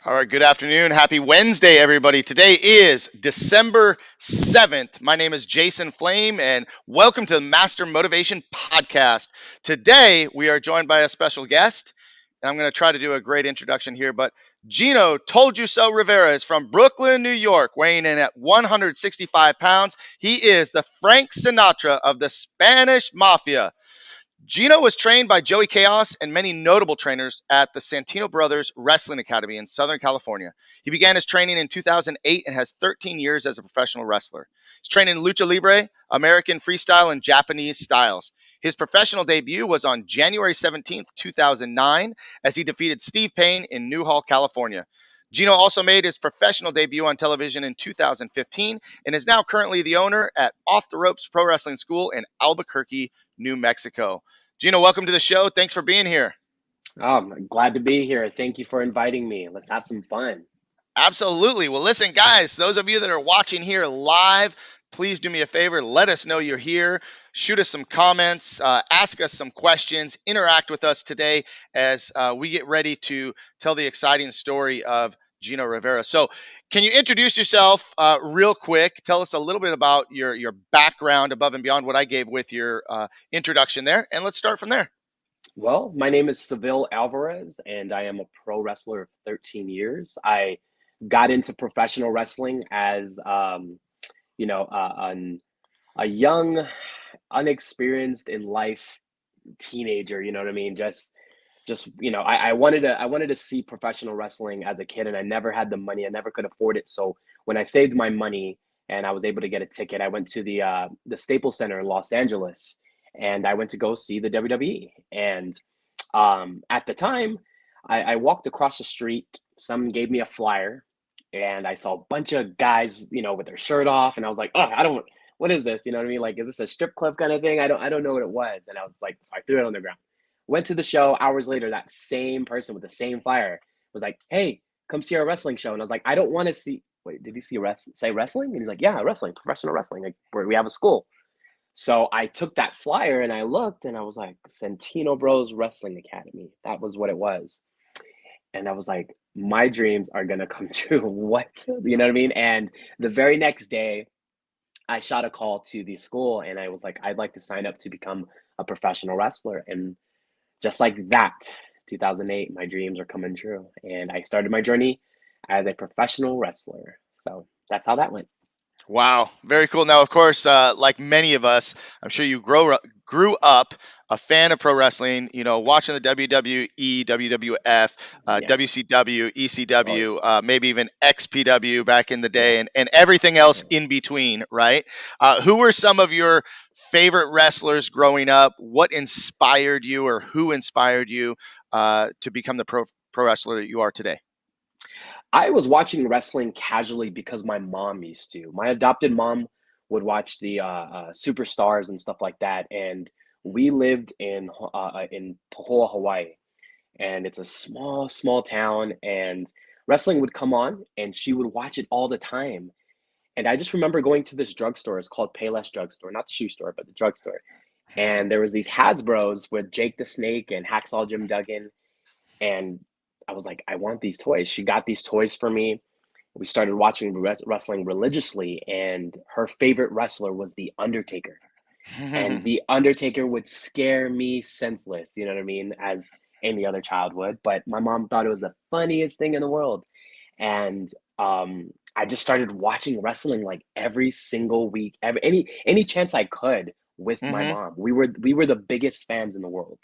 All right, good afternoon. Happy Wednesday, everybody. Today is December 7th. My name is Jason Flame, and welcome to the Master Motivation Podcast. Today, we are joined by a special guest, and I'm going to try to do a great introduction here, but Gino Toldyouso Rivera is from Brooklyn, New York, weighing in at 165 pounds. He is the Frank Sinatra of the Spanish Mafia. Gino was trained by Joey Chaos and many notable trainers at the Santino Brothers Wrestling Academy in Southern California. He began his training in 2008 and has 13 years as a professional wrestler. He's trained in lucha libre, American freestyle, and Japanese styles. His professional debut was on January 17th, 2009, as he defeated Steve Payne in Newhall, California. Gino also made his professional debut on television in 2015 and is now currently the owner at Off the Ropes Pro Wrestling School in Albuquerque, New Mexico. Gino, welcome to the show. Thanks for being here. I'm glad to be here. Thank you for inviting me. Let's have some fun. Absolutely. Well, listen, guys, those of you that are watching here live, please do me a favor. Let us know you're here. Shoot us some comments, ask us some questions, interact with us today as we get ready to tell the exciting story of Gino Rivera. So, can you introduce yourself real quick? Tell us a little bit about your background above and beyond what I gave with your introduction there, and let's start from there. Well, my name is Seville Alvarez, and I am a pro wrestler of 13 years. I got into professional wrestling as, you know, a young, unexperienced in life teenager. You know what I mean? I wanted to see professional wrestling as a kid, and I never had the money. I never could afford it. So when I saved my money and I was able to get a ticket, I went to the Staples Center in Los Angeles, and I went to go see the WWE. And at the time, I walked across the street. Someone gave me a flyer, and I saw a bunch of guys, with their shirt off, and I was like, "Oh, I don't. What is this? You know what I mean? Like, is this a strip club kind of thing? I don't know what it was." And I was like, so I threw it on the ground. Went to the show. Hours later, that same person with the same flyer was like, "Hey, come see our wrestling show." And I was like, "I don't want to see." Wait, did you say wrestling? And he's like, "Yeah, wrestling, professional wrestling. Like, we have a school." So I took that flyer and I looked and I was like, Santino Bros Wrestling Academy. That was what it was. And I was like, my dreams are gonna come true. What? You know what I mean? And the very next day, I shot a call to the school and I was like, I'd like to sign up to become a professional wrestler. And just like that, 2008, my dreams are coming true. And I started my journey as a professional wrestler. So that's how that went. Wow, very cool. Now, of course, like many of us, I'm sure you grew up a fan of pro wrestling. You know, watching the WWE, WWF, Yeah. WCW, Oh, yeah. ECW, maybe even XPW back in the day, and Yes. everything else Yeah. in between. Right? Who were some of your favorite wrestlers growing up? What inspired you, or who inspired you to become the pro wrestler that you are today? I was watching wrestling casually because my mom used to. My adopted mom would watch the superstars and stuff like that, and we lived in Pahoa, Hawaii, and it's a small, small town, and wrestling would come on, and she would watch it all the time. And I just remember going to this drugstore. It's called Payless Drugstore, not the shoe store, but the drugstore. And there was these Hasbro's with Jake the Snake and Hacksaw Jim Duggan, and I was like, I want these toys. She got these toys for me. We started watching wrestling religiously, and her favorite wrestler was The Undertaker. And The Undertaker would scare me senseless, you know what I mean, as any other child would. But my mom thought it was the funniest thing in the world. And I just started watching wrestling like every single week, any chance I could with my Hmm. mom. We were the biggest fans in the world,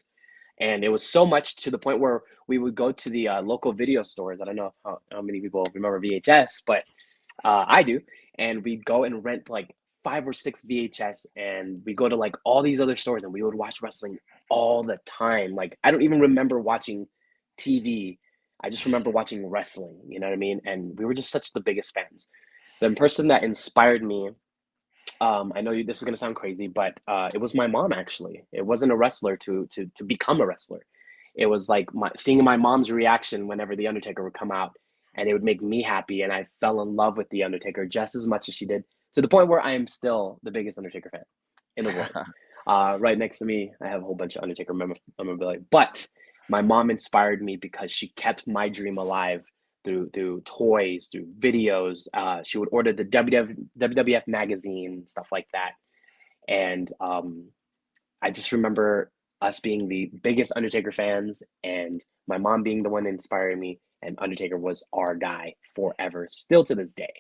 and it was so much to the point where we would go to the local video stores. I don't know how many people remember VHS, but I do. And we'd go and rent like 5 or 6 VHS, and we go to like all these other stores, and we would watch wrestling all the time. Like I don't even remember watching TV. I just remember watching wrestling. You know what I mean? And we were just such the biggest fans. The person that inspired me, I know this is gonna sound crazy, but it was my mom actually. It wasn't a wrestler to become a wrestler. It was like seeing my mom's reaction whenever the Undertaker would come out, and it would make me happy, and I fell in love with the Undertaker just as much as she did, to the point where I am still the biggest Undertaker fan in the world. Right next to me, I have a whole bunch of Undertaker memorabilia, but my mom inspired me because she kept my dream alive through toys, through videos. She would order the WWF magazine, stuff like that. And I just remember us being the biggest Undertaker fans, and my mom being the one inspiring me. And Undertaker was our guy forever, still to this day.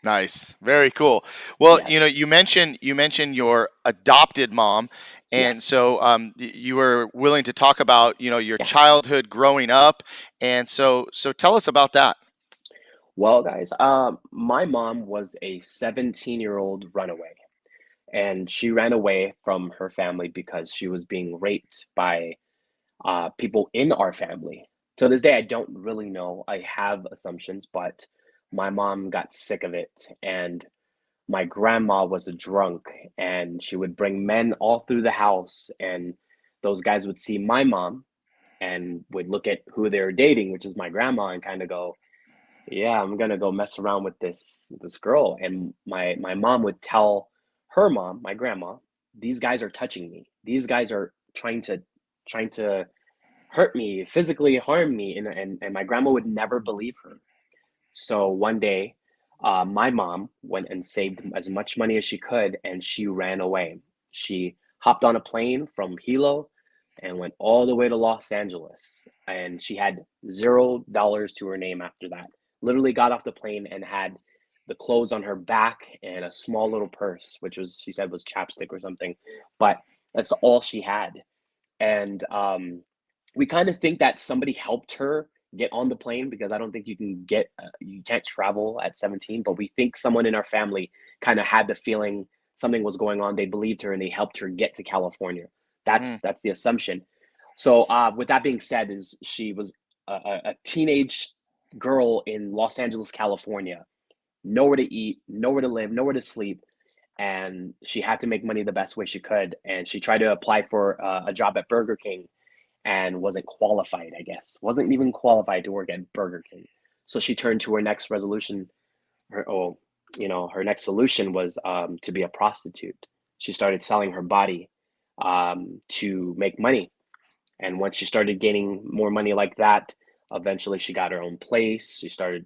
Nice. Very cool. Well, Yes, you mentioned your adopted mom, and yes, so you were willing to talk about your yeah. childhood growing up, and so tell us about that. Well, guys, my mom was a 17-year-old runaway, and she ran away from her family because she was being raped by people in our family. To this day, I don't really know. I have assumptions, but my mom got sick of it, and my grandma was a drunk, and she would bring men all through the house, and those guys would see my mom and would look at who they were dating, which is my grandma, and kind of go, "Yeah, I'm gonna go mess around with this girl." And my mom would tell her mom, my grandma, "These guys are touching me. These guys are trying to hurt me, physically harm me," and my grandma would never believe her. So one day, my mom went and saved as much money as she could, and she ran away. She hopped on a plane from Hilo and went all the way to Los Angeles, and she had $0 to her name after that. Literally got off the plane and had the clothes on her back and a small little purse, which was, she said, was chapstick or something, but that's all she had. And we kind of think that somebody helped her get on the plane, because I don't think you can't travel at 17, but we think someone in our family kind of had the feeling something was going on. They believed her and they helped her get to California. Mm, That's the assumption. So with that being said, is she was a teenage girl in Los Angeles, California, nowhere to eat, nowhere to live, nowhere to sleep, and she had to make money the best way she could. And she tried to apply for a job at Burger King and wasn't qualified, I guess. Wasn't even qualified to work at Burger King. So she turned to her next resolution. Her next solution was to be a prostitute. She started selling her body to make money. And once she started gaining more money like that, eventually she got her own place. She started,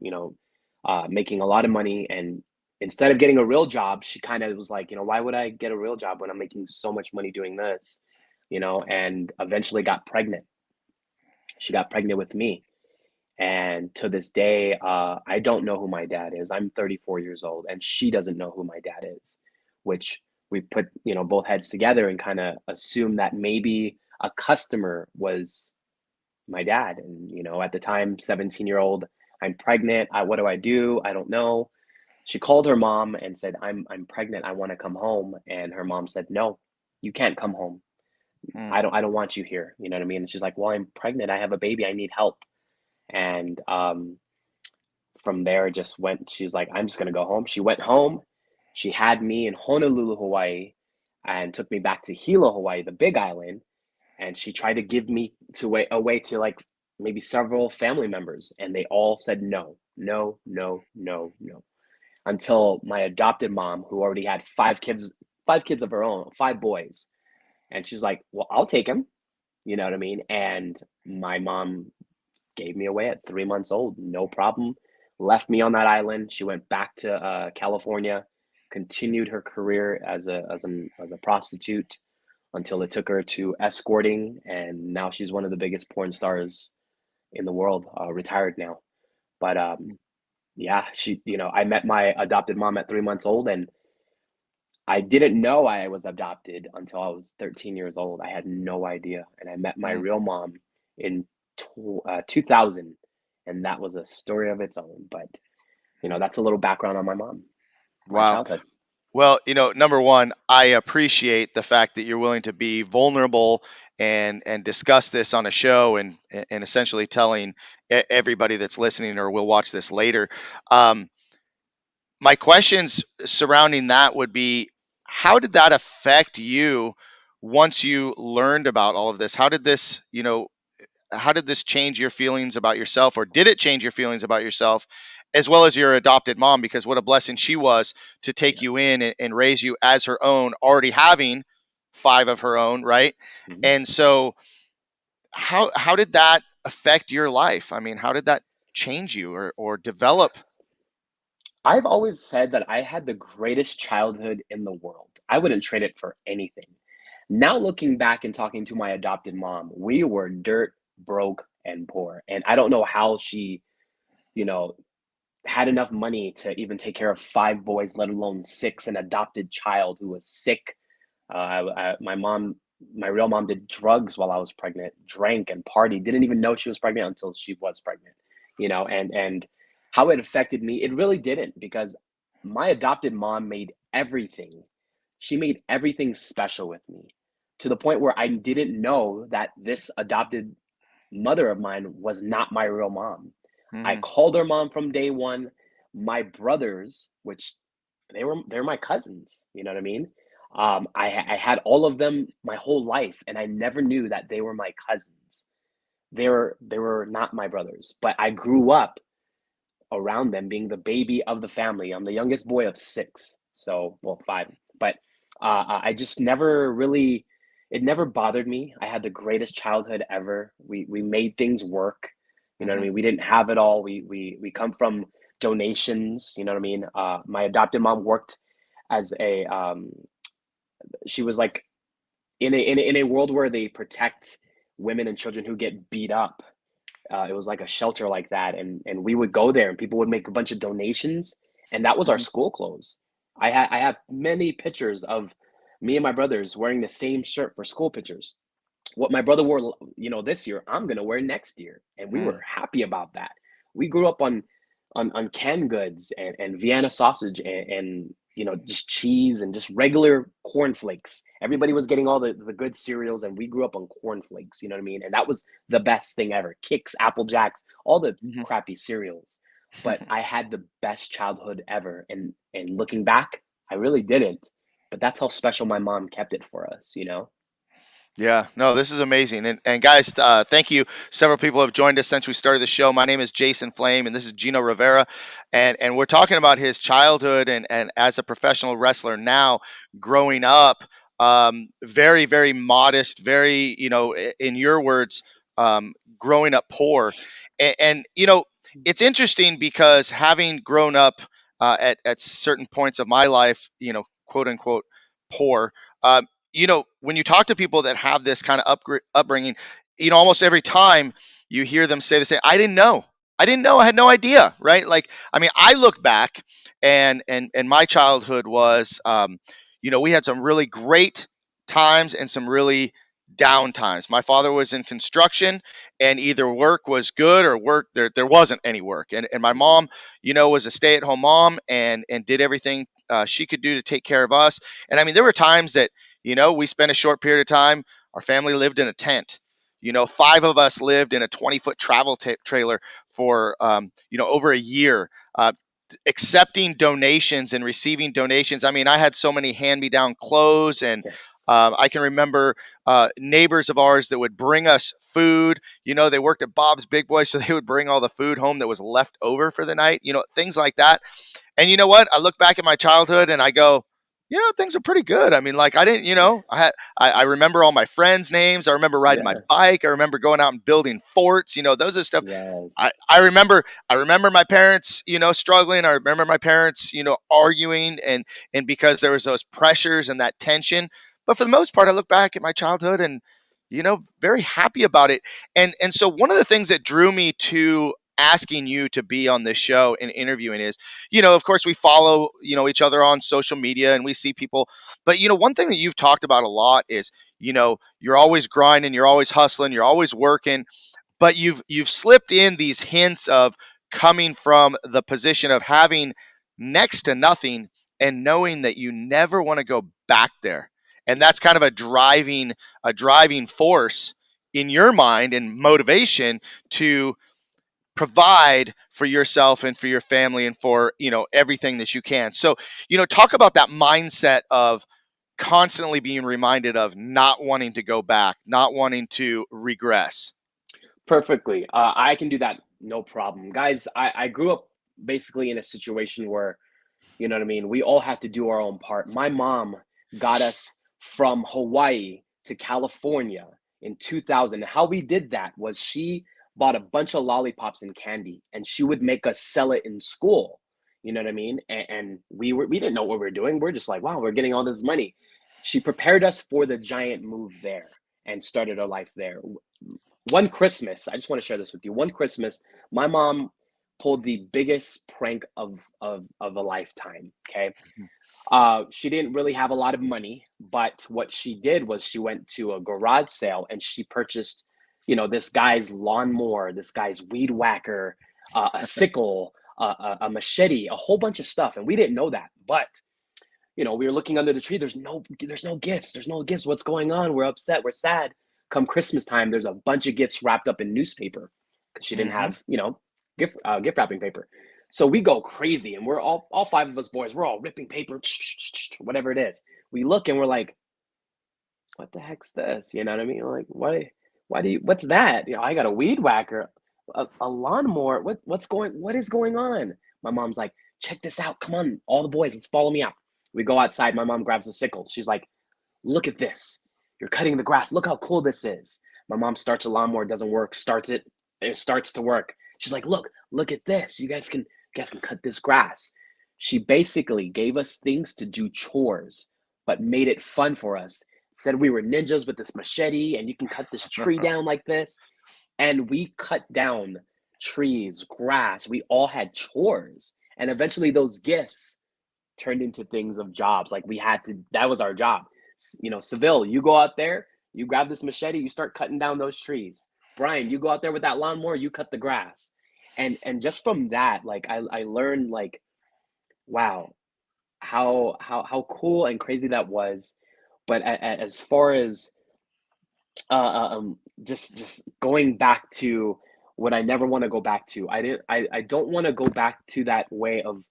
making a lot of money. And instead of getting a real job, she kind of was like, why would I get a real job when I'm making so much money doing this? And eventually got pregnant. She got pregnant with me. And to this day, I don't know who my dad is. I'm 34 years old, and she doesn't know who my dad is, which we put, both heads together and kind of assume that maybe a customer was my dad. And, at the time, 17-year-old, I'm pregnant. What do I do? I don't know. She called her mom and said, I'm pregnant. I want to come home. And her mom said, no, you can't come home. mm. I don't want you here. You know what I mean? And she's like, well, I'm pregnant. I have a baby. I need help. And from there, just went. She's like, I'm just gonna go home. She went home. She had me in Honolulu, Hawaii, and took me back to Hilo, Hawaii, the Big Island. And she tried to give me away to like maybe several family members, and they all said no, no, no, no, no. Until my adopted mom, who already had five kids of her own, five boys, and she's like, "Well, I'll take him." You know what I mean? And my mom gave me away at 3 months old, no problem. Left me on that island. She went back to California, continued her career as a prostitute until it took her to escorting, and now she's one of the biggest porn stars in the world. Retired now, but yeah, I met my adopted mom at 3 months old, and I didn't know I was adopted until I was 13 years old. I had no idea. And I met my Mm. real mom in 2000, and that was a story of its own. But, that's a little background on my mom, my Wow. childhood. Well, number one, I appreciate the fact that you're willing to be vulnerable and discuss this on a show and essentially telling everybody that's listening or will watch this later. Um, my questions surrounding that would be, how did that affect you once you learned about all of this? How did this change your feelings about yourself, or did it change your feelings about yourself as well as your adopted mom? Because what a blessing she was to take you Yes. in and raise you as her own, already having five of her own, right? Hmm. And so how did that affect your life? I mean, how did that? change you or develop? I've always said that I had the greatest childhood in the world. I wouldn't trade it for anything. Now looking back and talking to my adopted mom, we were dirt, broke, and poor. And I don't know how she, you know, had enough money to even take care of five boys, let alone six, an adopted child who was sick. My mom, my real mom, did drugs while I was pregnant, drank and partied. Didn't even know she was pregnant until she was pregnant. And how it affected me, it really didn't, because my adopted mom made everything. She made everything special with me, to the point where I didn't know that this adopted mother of mine was not my real mom. I Mm, called her mom from day one. My brothers, which they're my cousins, you know what I mean? I had all of them my whole life, and I never knew that they were my cousins. They were not my brothers, but I grew up around them, being the baby of the family. I'm the youngest boy of six, so well, five. But I just never really, it never bothered me. I had the greatest childhood ever. We made things work. You know what I mhm, mean? We didn't have it all. We come from donations. You know what I mean? My adopted mom worked as a she was like in a world where they protect women and children who get beat up. It was like a shelter like that, and we would go there, and people would make a bunch of donations, and that was our mhm. school clothes. I have many pictures of me and my brothers wearing the same shirt for school pictures. What my brother wore, this year, I'm gonna wear next year, and we Mm, were happy about that. We grew up on canned goods and Vienna sausage and just cheese and just regular cornflakes. Everybody was getting all the good cereals, and we grew up on cornflakes. You know what I mean? And that was the best thing ever. Kicks, Apple Jacks, all the mhm. crappy cereals. But I had the best childhood ever, and looking back, I really didn't. But that's how special my mom kept it for us. Yeah, no, this is amazing. And guys, thank you. Several people have joined us since we started the show. My name is Jason Flame, and this is Gino Rivera. And we're talking about his childhood and as a professional wrestler now, growing up, very, very modest, very, in your words, growing up poor. And it's interesting because having grown up at certain points of my life, quote unquote, poor. When you talk to people that have this kind of upbringing, almost every time you hear them say the same, I didn't know. I didn't know. I had no idea. Right. Like, I mean, I look back and my childhood was, we had some really great times and some really down times. My father was in construction and either work was good or there wasn't any work. And my Hmm. mom, was a stay at home mom and did everything she could do to take care of us. And I mean, there were times that, we spent a short period of time. Our family lived in a tent. Five of us lived in a 20-foot travel trailer for, over a year, accepting donations and receiving donations. I mean, I had so many hand me down clothes, and Yes. I can remember neighbors of ours that would bring us food. They worked at Bob's Big Boy, so they would bring all the food home that was left over for the night, things like that. And you know what? I look back at my childhood and I go, things are pretty good. I mean, like I didn't, I remember all my friends' names. I remember riding my Yeah. bike. I remember going out and building forts. Those are stuff. I, Yes. I remember I remember my parents, struggling. I remember my parents, arguing and because there was those pressures and that tension. But for the most part, I look back at my childhood and, very happy about it. And so one of the things that drew me to asking you to be on this show and interviewing is, of course we follow, each other on social media and we see people, but one thing that you've talked about a lot is, you're always grinding, you're always hustling, you're always working, but you've slipped in these hints of coming from the position of having next to nothing and knowing that you never want to go back there. And that's kind of a driving force in your mind and motivation to provide for yourself and for your family and for everything that you can. So talk about that mindset of constantly being reminded of not wanting to go back, not wanting to regress. Perfectly. I can do that, no problem. Guys, I grew up basically in a situation where, you know what I mean, we all had to do our own part. My mom got us from Hawaii to California in 2000. How we did that was she bought a bunch of lollipops and candy, and she would make us sell it in school. You know what I mean? And we didn't know what we were doing. We're just like, wow, we're getting all this money. She prepared us for the giant move there and started our life there. One Christmas, I just want to share this with you. One Christmas, my mom pulled the biggest prank of a lifetime. Okay, she didn't really have a lot of money, but what she did was she went to a garage sale and she purchased, this guy's lawnmower, this guy's weed whacker, a sickle, a machete, a whole bunch of stuff, and we didn't know that. But we were looking under the tree. There's no gifts. There's no gifts. What's going on? We're upset. We're sad. Come Christmas time, there's a bunch of gifts wrapped up in newspaper because she didn't Mm-hmm. have, gift wrapping paper. So we go crazy, and we're all five of us boys. We're all ripping paper, whatever it is. We look and we're like, "What the heck's this?" You know what I mean? We're like, Why do you? What's that? I got a weed whacker, a lawnmower. What is going on? My mom's like, "Check this out. Come on, all the boys, let's follow me out." We go outside. My mom grabs a sickle. She's like, "Look at this. You're cutting the grass. Look how cool this is." My mom starts a lawnmower, doesn't work, starts it, it starts to work. She's like, "Look at this. You guys can cut this grass." She basically gave us things to do chores, but made it fun for us. Said we were ninjas with this machete and you can cut this tree down like this. And we cut down trees, grass. We all had chores. And eventually those gifts turned into things of jobs. Like we had to, that was our job. Seville, you go out there, you grab this machete, you start cutting down those trees. Brian, you go out there with that lawnmower, you cut the grass. And just from that, like I learned like, wow, how cool and crazy that was. But as far as just going back to what I never want to go back to. I don't want to go back to that way of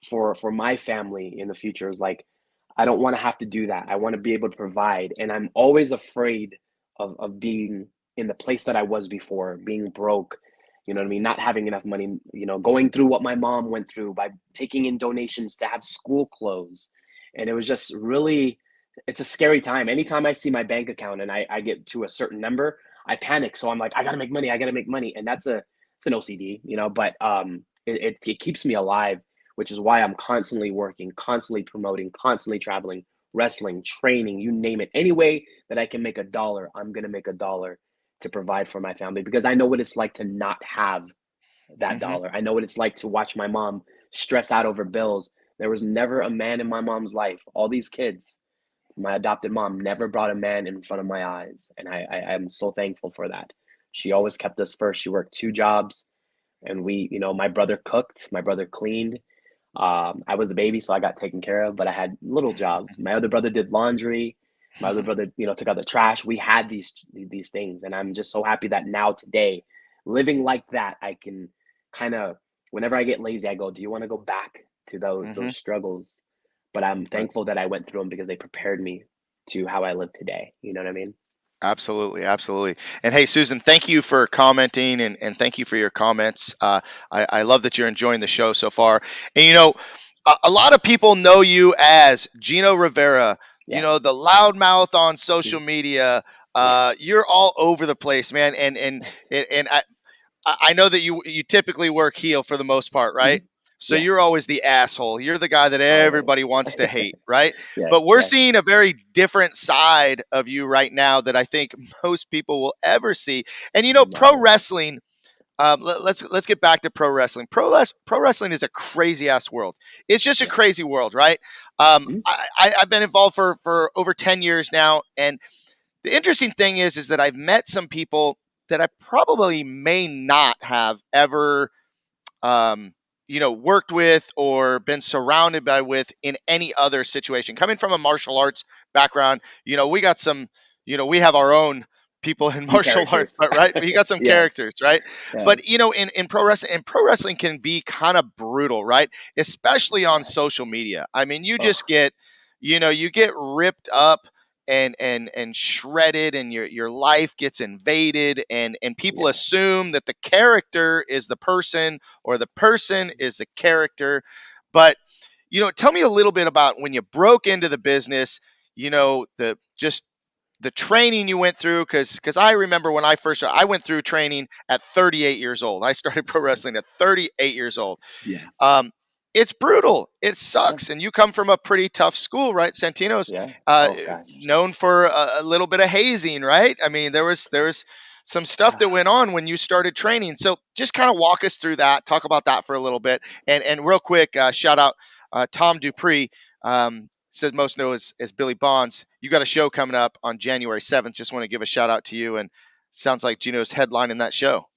for my family in the future. Is like I don't want to have to do that. I want to be able to provide, and I'm always afraid of being in the place that I was before, being broke. You know what I mean? Not having enough money. Going through what my mom went through by taking in donations to have school clothes, and it was just really it's a scary time. Anytime I see my bank account and I get to a certain number, I panic. So I'm like, I gotta make money. I gotta make money, and it's an OCD, But it keeps me alive, which is why I'm constantly working, constantly promoting, constantly traveling, wrestling, training, you name it. Any way that I can make a dollar, I'm gonna make a dollar to provide for my family because I know what it's like to not have that Mm-hmm. dollar. I know what it's like to watch my mom stress out over bills. There was never a man in my mom's life. All these kids, my adopted mom never brought a man in front of my eyes, and I'm so thankful for that. She always kept us first. She worked two jobs, and my brother cooked, my brother cleaned. I was the baby, so I got taken care of, but I had little jobs. My other brother did laundry. My other brother, took out the trash. We had these things, and I'm just so happy that now today, living like that, I can kind of whenever I get lazy, I go, "Do you want to go back to Mm-hmm. those struggles?" But I'm Right. thankful that I went through them because they prepared me to how I live today. You know what I mean? Absolutely, absolutely. And hey, Susan, thank you for commenting and thank you for your comments. I love that you're enjoying the show so far. And a lot of people know you as Gino Rivera, Yes. the loudmouth on social Mhm. media. Yeah. You're all over the place, man. And I know that you typically work heel for the most part, right? Mhm. So you're Yes. always the asshole. You're the guy that everybody Always. wants to hate, right? Yes. But we're Yes. seeing a very different side of you right now that I think most people will ever see. And pro Never. wrestling. Let's get back to pro wrestling. Pro wrestling is a crazy ass world. It's just a Yes. crazy world, right? Mhm. I've been involved for over 10 years now, and the interesting thing is that I've met some people that I probably may not have ever um, worked with or been surrounded by with in any other situation. Coming from a martial arts background, we got some, we have our own people in Few martial arts, characters. but right, we got some Yes. characters, right? But Yes. in pro wrestling, and pro wrestling can be kind of brutal, right? Especially on social Yes. media. I mean, you just Oh, get, you get ripped up and shredded, and your life gets invaded, and people yes. assume that the character is the person or the person is the character. But tell me a little bit about when you broke into the business. The just the training you went through, because I remember when I went through training at 38 years old. I started pro wrestling at 38 years old. Yeah. um, it's brutal. It Yeah. sucks. And you come from a pretty tough school, right? Santino's Yeah. uh, Oh gosh. known for a little bit of hazing, right? I mean, there was some stuff that went on when you started training. So just kind of walk us through that. Talk about that for a little bit. And real quick, shout out Tom Dupree. Says most know as Billy Bonds. You got a show coming up on January 7th. Just want to give a shout out to you. And sounds like Gino's headlining that show.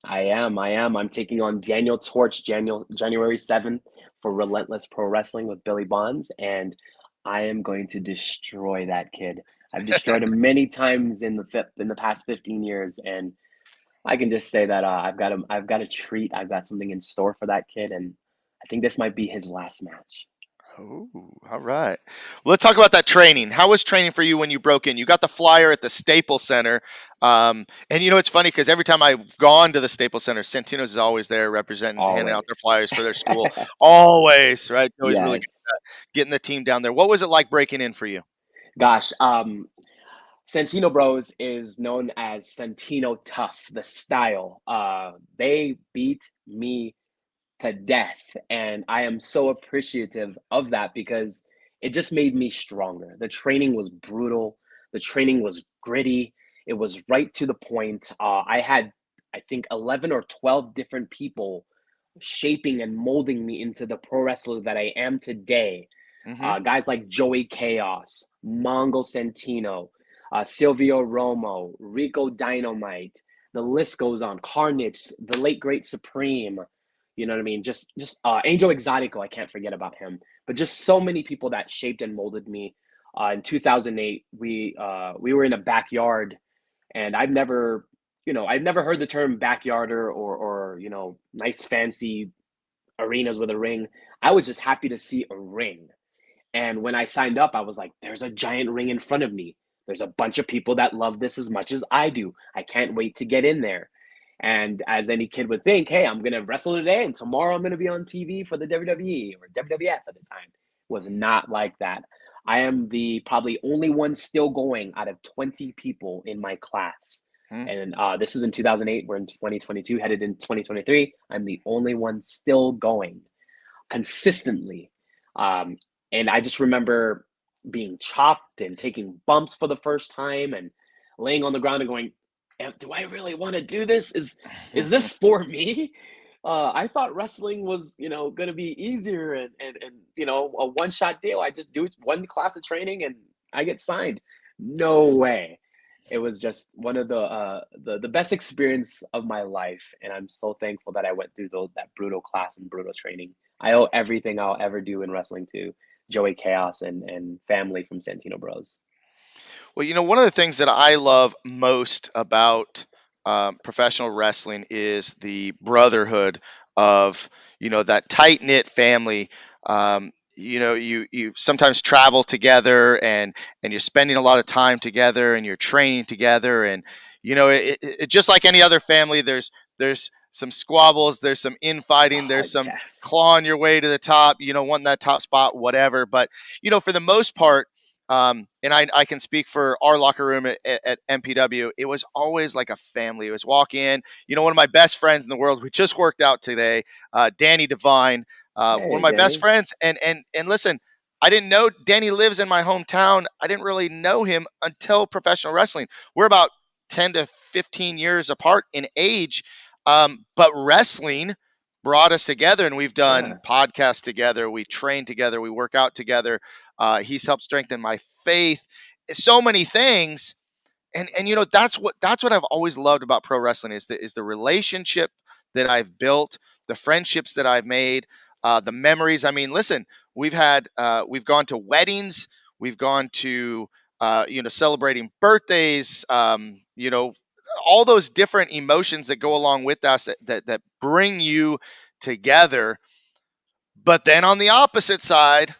I am. I am. I'm taking on Daniel Torch January 7th for Relentless Pro Wrestling with Billy Bonds, and I am going to destroy that kid. I've destroyed him many times in the past 15 years, and I can just say that I've got a treat. I've got something in store for that kid, and I think this might be his last match. Oh, all right. Well, let's talk about that training. How was training for you when you broke in? You got the flyer at the Staples Center. And it's funny because every time I've gone to the Staples Center, Santino's is always there representing, handing out Always. their flyers for their school. Always, right? Always really good Yes. at getting the team down there. What was it like breaking in for you? Gosh, Santino Bros is known as Santino Tough, the style. They beat me to death. And I am so appreciative of that because it just made me stronger. The training was brutal, the training was gritty, it was right to the point. I had, I think, 11 or 12 different people shaping and molding me into the pro wrestler that I am today. Hmm. Guys like Joey Chaos, Mongo Santino, Silvio Romo, Rico Dynamite. The list goes on. Carnage, the late great Supreme. You know what I mean? Just Angel Exotico. I can't forget about him. But just so many people that shaped and molded me. In 2008, we were in a backyard, and I've never heard the term backyarder or nice fancy arenas with a ring. I was just happy to see a ring. And when I signed up, I was like, there's a giant ring in front of me. There's a bunch of people that love this as much as I do. I can't wait to get in there. And as any kid would think, hey, I'm going to wrestle today and tomorrow I'm going to be on TV for the WWE or WWF at the time. It was not like that. I am the probably only one still going out of 20 people in my class. And this is in 2008. We're in 2022, headed in 2023. I'm the only one still going consistently. Um, and I just remember being chopped and taking bumps for the first time and laying on the ground and going, do I really want to do this? Is this for me? I thought wrestling was, going to be easier and a one shot deal. I just do one class of training and I get signed. No way. It was just one of the best experience of my life, and I'm so thankful that I went through that brutal class and brutal training. I owe everything I'll ever do in wrestling to Joey Chaos and family from Santino Bros. Well, one of the things that I love most about professional wrestling is the brotherhood of, that tight knit family. You sometimes travel together, and you're spending a lot of time together, and you're training together, and just like any other family, there's some squabbles, there's some infighting, there's some Yes. clawing your way to the top, wanting that top spot, whatever. But for the most part, and I can speak for our locker room at MPW. It was always like a family. It was walk in. One of my best friends in the world. We just worked out today. Danny Devine, one of Hey, my best Danny. friends. And listen, I didn't know Danny lives in my hometown. I didn't really know him until professional wrestling. We're about 10 to 15 years apart in age, but wrestling brought us together, and we've done Yeah. podcasts together. We train together. We work out together. He's helped strengthen my faith. So many things, and that's what I've always loved about pro wrestling is the relationship that I've built, the friendships that I've made, the memories. I mean, listen, we've gone to weddings, we've gone to celebrating birthdays, all those different emotions that go along with us that bring you together. But then on the opposite side,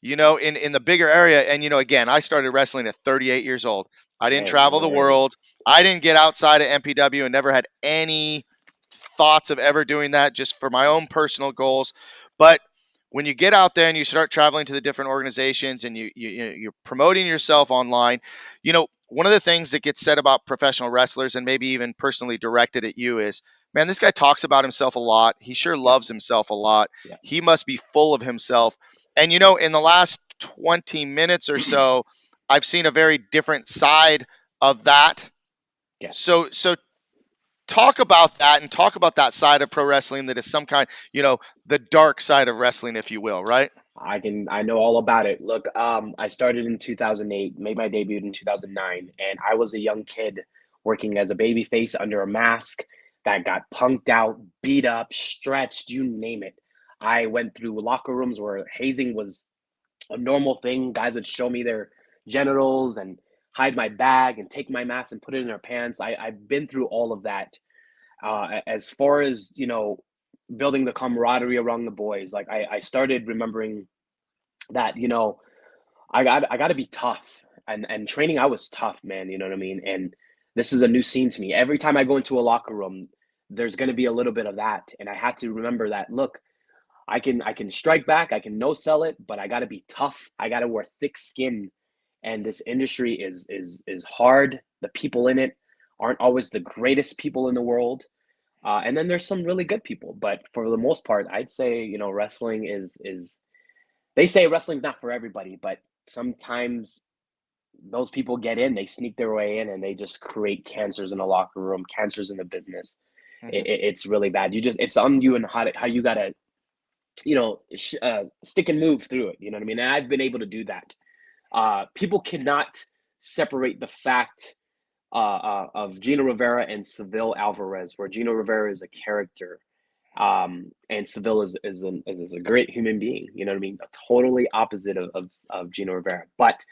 in the bigger area. And, again, I started wrestling at 38 years old. I didn't Hey, no travel the world. worries. I didn't get outside of MPW and never had any thoughts of ever doing that, just for my own personal goals. But when you get out there and you start traveling to the different organizations and you're promoting yourself online, you know, one of the things that gets said about professional wrestlers, and maybe even personally directed at you, is, man, this guy talks about himself a lot. He sure Yeah, loves himself a lot. yeah, He must be full of himself. And, in the last 20 minutes or so, I've seen a very different side of that. yeah. So talk about that, and talk about that side of pro wrestling that is some kind, the dark side of wrestling, if you will, right? I know all about it. Look, I started in 2008, made my debut in 2009, and I was a young kid working as a baby face under a mask that got punked out, beat up, stretched, you name it. I went through locker rooms where hazing was a normal thing. Guys would show me their genitals and hide my bag and take my mask and put it in their pants. I've been through all of that. As far as, building the camaraderie around the boys, like I started remembering that, I got to be tough, and training I was tough, man, you know what I mean? And this is a new scene to me. Every time I go into a locker room, there's going to be a little bit of that, and I had to remember that, look, I can strike back, I can no sell it, but I got to be tough. I got to wear thick skin, and this industry is hard. The people in it aren't always the greatest people in the world. And then there's some really good people, but for the most part, I'd say, wrestling is they say wrestling's not for everybody, but sometimes those people get in, they sneak their way in, and they just create cancers in the locker room, cancers in the business. Hmm. It's really bad. It's on you, and how you gotta, stick and move through it. You know what I mean? And I've been able to do that. People cannot separate the fact of Gino Rivera and Seville Alvarez, where Gino Rivera is a character, and Seville is a great human being. You know what I mean? A totally opposite of Gino Rivera. But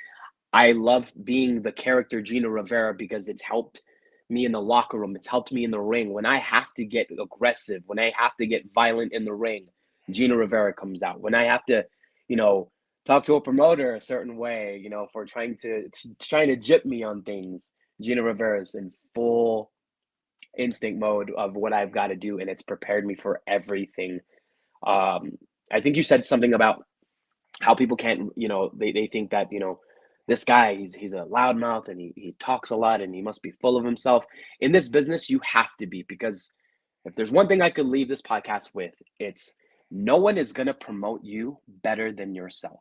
I love being the character Gino Rivera because it's helped me in the locker room. It's helped me in the ring. When I have to get aggressive, when I have to get violent in the ring, Gino Rivera comes out. When I have to, you know, talk to a promoter a certain way, for trying to jip me on things, Gino Rivera's in full instinct mode of what I've got to do, and it's prepared me for everything. Um, I think you said something about how people can't, they think that, this guy, he's a loudmouth, and he talks a lot, and he must be full of himself. In this business, you have to be, because if there's one thing I could leave this podcast with, it's no one is going to promote you better than yourself.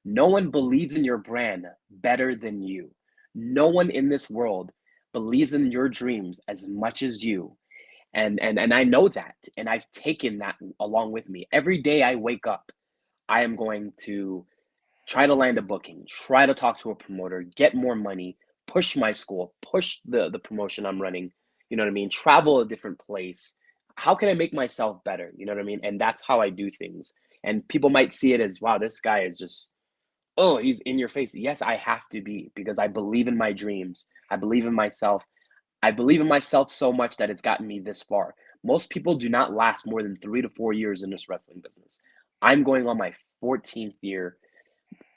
No one believes in your brand better than you. No one in this world believes in your dreams as much as you. And I know that, and I've taken that along with me. Every day I wake up, I am going to try to land a booking, try to talk to a promoter, get more money, push my school, push the promotion I'm running, you know what I mean? Travel a different place. How can I make myself better? You know what I mean? And that's how I do things. And people might see it as, wow, this guy is just, oh, he's in your face. Yes, I have to be, because I believe in my dreams. I believe in myself. I believe in myself so much that it's gotten me this far. Most people do not last more than 3 to 4 years in this wrestling business. I'm going on my 14th year,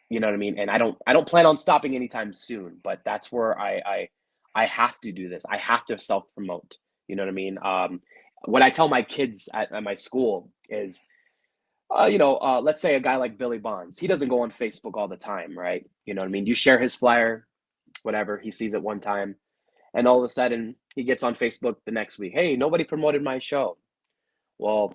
you know what I mean? And I don't plan on stopping anytime soon, but that's where I have to do this. I have to self promote. You know what I mean? What I tell my kids at my school is, let's say a guy like Billy Bonds, he doesn't go on Facebook all the time, right? You know what I mean? You share his flyer, whatever, he sees it one time, and all of a sudden he gets on Facebook the next week. Hey, nobody promoted my show. Well,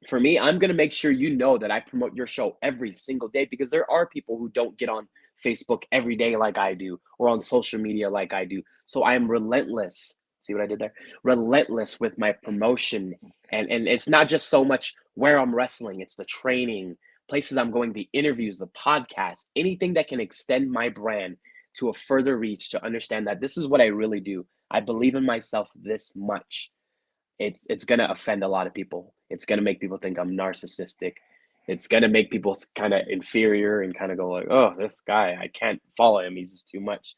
for me, I'm going to make sure you know that I promote your show every single day, because there are people who don't get on Facebook every day like I do, or on social media like I do. So I am relentless. See what I did there? Relentless with my promotion. And it's not just so much where I'm wrestling, it's the training, places I'm going, the interviews, the podcast, anything that can extend my brand to a further reach, to understand that this is what I really do. I believe in myself this much. It's gonna offend a lot of people. It's gonna make people think I'm narcissistic. It's gonna make people kind of inferior and kind of go like, "Oh, this guy, I can't follow him. He's just too much."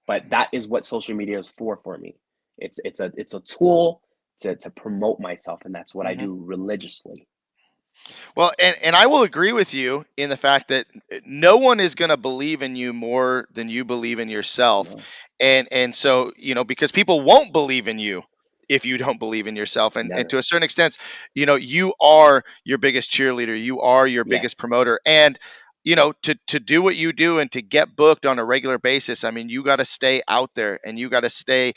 But that is what social media is for me. It's a tool to promote myself, and that's what I Hmm. do religiously. Well, and I will agree with you in the fact that no one is going to believe in you more than you believe in yourself. No, And so, because people won't believe in you if you don't believe in yourself. And to never. a certain extent, you are your biggest cheerleader, you are your biggest Yes. promoter. And to do what you do and to get booked on a regular basis, I mean, you got to stay out there, and you got to stay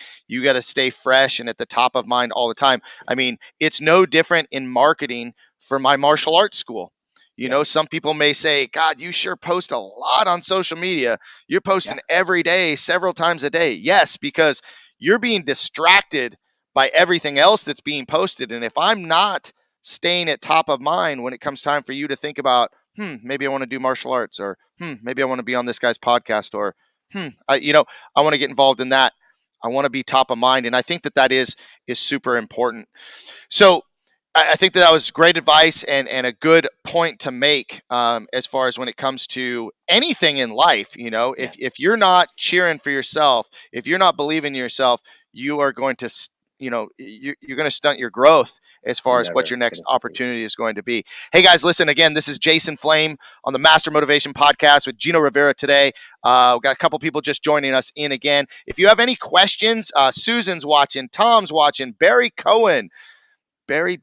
fresh and at the top of mind all the time. I mean, it's no different in marketing for my martial arts school. Yep. Some people may say, God, you sure post a lot on social media. You're Yeah. posting every day, several times a day. Yes, because you're being distracted by everything else that's being posted. And if I'm not staying at top of mind when it comes time for you to think about, maybe I want to do martial arts, or maybe I want to be on this guy's podcast, or I want to get involved in that. I want to be top of mind, and I think that is super important. So I think that was great advice, and a good point to make, as far as when it comes to anything in life. If Yes. you're not cheering for yourself, if you're not believing in yourself, you are going to you're going to stunt your growth as far You're as what never your next gonna succeed. opportunity is going to be. Hey guys, listen again. This is Jason Flame on the Master Motivation Podcast with Gino Rivera today. We've got a couple people just joining us in again. If you have any questions, Susan's watching, Tom's watching, Barry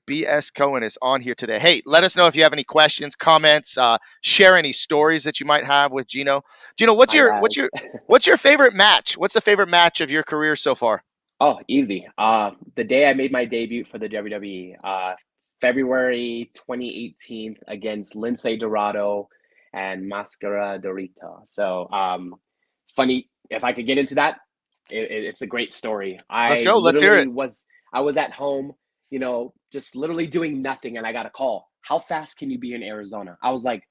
B.S. Cohen is on here today. Hey, let us know if you have any questions, comments, share any stories that you might have with Gino. Gino, what's Hi your what's guys. your what's your favorite match? What's the favorite match of your career so far? Oh, easy. The day I made my debut for the WWE, February 2018 against Lince Dorado and Mascara Dorita. So, funny, if I could get into that, it's a great story. Let's go. Let's hear it. I was at home, just literally doing nothing, and I got a call. How fast can you be in Arizona? I was like,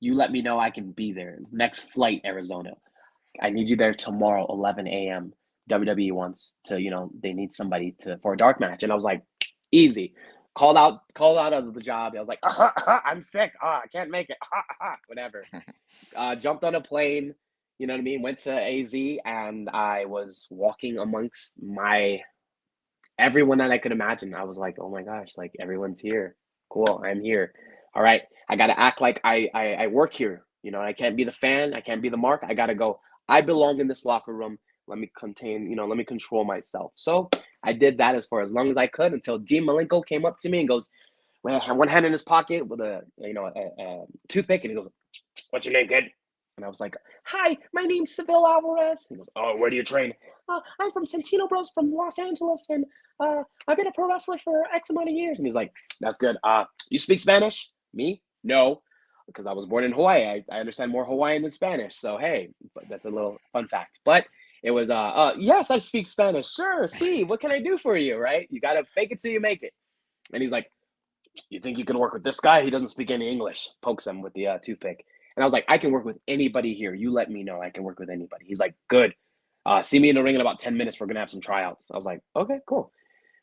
you let me know I can be there. Next flight, Arizona. I need you there tomorrow, 11 a.m. WWE wants to, they need somebody for a dark match. And I was like, easy. Called out of the job. I was like, I'm sick. I can't make it. Whatever. Jumped on a plane, you know what I mean? Went to AZ, and I was walking amongst everyone that I could imagine. I was like, oh my gosh, like everyone's here. Cool, I'm here. All right, I gotta act like I work here. I can't be the fan. I can't be the mark. I gotta go. I belong in this locker room. Let me control myself. So I did that as far as long as I could until Dean Malenko came up to me and goes, well, one hand in his pocket with a toothpick, and he goes, "What's your name, kid?" And I was like, "Hi, my name's Seville Alvarez." He goes, "Oh, where do you train?" I'm from Santino Bros from Los Angeles, and I've been a pro wrestler for X amount of years. And he's like, "That's good. You speak Spanish?" Me? No, because I was born in Hawaii. I understand more Hawaiian than Spanish. So hey, but that's a little fun fact. But it was yes, I speak Spanish. Sure. See, what can I do for you? Right? You gotta fake it till you make it. And he's like, "You think you can work with this guy? He doesn't speak any English." Pokes him with the toothpick. And I was like, "I can work with anybody here. You let me know. I can work with anybody." He's like, "Good. See me in the ring in about 10 minutes. We're going to have some tryouts." I was like, "Okay, cool."